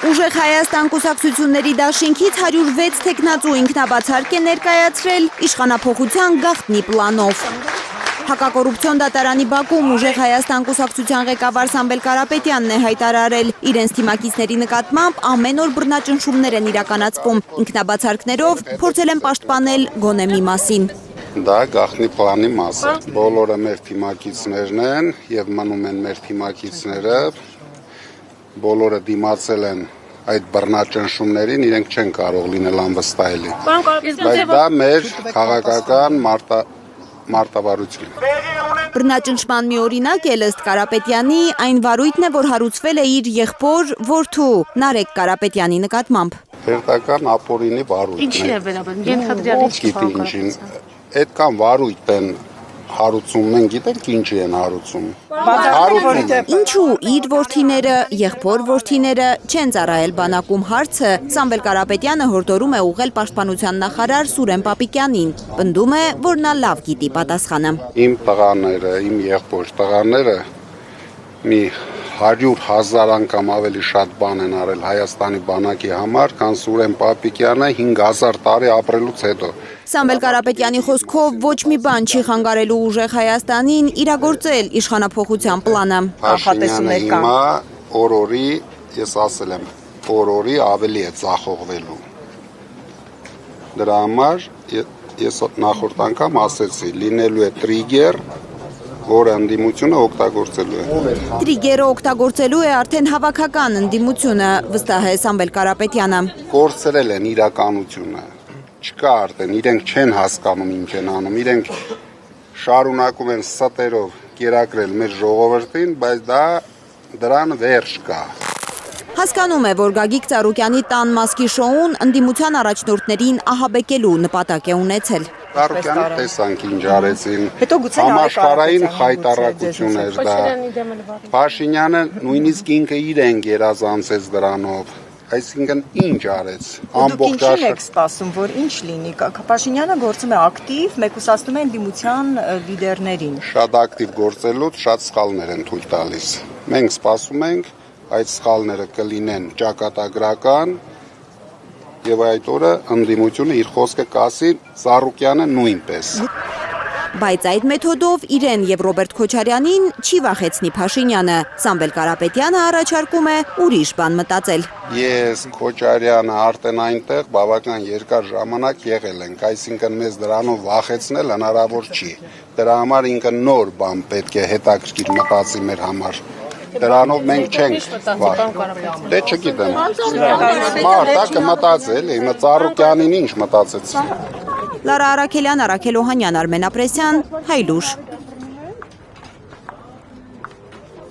Ուժեղ Հայաստան կուսակցությունների դաշինքից 106 թեկնածու ինքնաբացարկ է ներկայացրել իշխանափոխության գաղտնի պլանով։ Հակակոռուպցիոն դատարանի բակում Ուժեղ Հայաստան կուսակցության ղեկավար Սամվել Կարապետյանն է հայտարարել, իրենց թիմակիցների նկատմամբ ամեն օր բռնաճնշումներ են իրականացվում, ինքնաբացարկներով փորձել են պաշտպանել գոնե մի մասին։ Դա գաղտնի պլանի մաս է։ Բոլորը մեր թիմակիցներն են եւ մնում են մեր թիմակիցները։ Բոլորը դիմացել են այդ բռնաճնշումներին, իրենք չեն կարող լինել անվստահելի։ Բայց դա մեր քաղաքական մարտավարություն։ Բռնաճնշման մի օրինակ էլ ըստ Կարապետյանի այն վարույթն է, որ հարուցվել է իր եղբոր որդու Նարեկ Կարապետյանի նկատմամբ։ Հերթական ապօրինի վարույթ։ Ինչին է վերաբերում, ենթադրյալ Այդքան վարույթ են հարուցում, մենք գիտենք ինչի են հարուցում։ Ինչու իր որդիները, եղբոր որդիները չեն ծառայել բանակում հարցը Սամվել Կարապետյանը հորդորում է ուղղել պաշտպանության նախարար Սուրեն Պապիկյանին, պնդում է, որ նա լավ գիտի պատասխանը։ Իմ տղաները, իմ եղբոր տղաները մի 100,000 անգամ ավելի շատ բան են արել Հայաստանի բանակի համար, քան Սուրեն Պապիկյանը 5000 տարի ապրելուց հետո։ Սամվել Կարապետյանի խոսքով ոչ մի բան չի խանգարելու Ուժեղ Հայաստանին իրագործել իշխանափոխության պլանը։ Փաշինյանը հիմա օրորի, ես ասել եմ, օրորի ավելի է ձախողվելու։ Դրա համար ես նախորդ անգամ ասեցի, լինելու է տրիգեր, որը ընդդիմությունը օգտագործելու է։ Տրիգերը օգտագործելու է արդեն հավաքական ընդդիմությունը, վստահ է Սամվել Կարապետյանը։ Կորցրել են իրականությունը։ Չկա արդեն, իրենք չեն հասկանում ինչ են անում, իրենք շարունակում են ստերով կերակրել մեր ժողովրդին, բայց դրան վերջ կա։ Հասկանում է, որ Գագիկ Ծառուկյանի տան մազքի շոուն ընդդիմության առաջնորդներին ահաբեկելու նպատակ է ունեցել։ Ծառուկյանը տեսանք ինչ արեցին, համաշխարհային խայտառակություն էր դա։ Փաշինյանը նույնիսկ ինքը իրեն գերազանցեց դրանով։ Այսինքն ինչ արեց։ Ամբողջ աշխարհ։ Դուք ինչ եք սպասում, որ ինչ լինի։ Փաշինյանը գործում է ակտիվ, մեկուսացնում է ընդդիմության լիդերներին։ Շատ ակտիվ գործելուց շատ սխալներ են թույլ տալիս։ Մենք սպասում ենք այդ սխալները կլինեն ճակատագրական եւ այդ օրը ընդդիմությունը իր խոսքը կասի, Ծառուկյանը նույնպես։ Բայց այդ մեթոդով իրեն եւ Ռոբերտ Քոչարյանին չի վախեցնի Փաշինյանը։ Սամվել Կարապետյանը առաջարկում է ուրիշ բան մտածել։ Ես Քոչարյանը արդեն այնտեղ բավական երկար ժամանակ եղել ենք, այսինքն մեզ դրանով վախեցնել հնարավոր չի։ Դրա համար ինքը նոր բան պետք է հետաքրքիր մտածի մեր համար։ Դրանով մենք չենք վախ։ Դե չգիտեմ։ Մարդը մտածել է, Ծառուկյանին ինչ մտածեց։ Լարա Արաքելյան, Արաքել Օհանյան, Արմեն Ապրեսյան, Հայլուշ։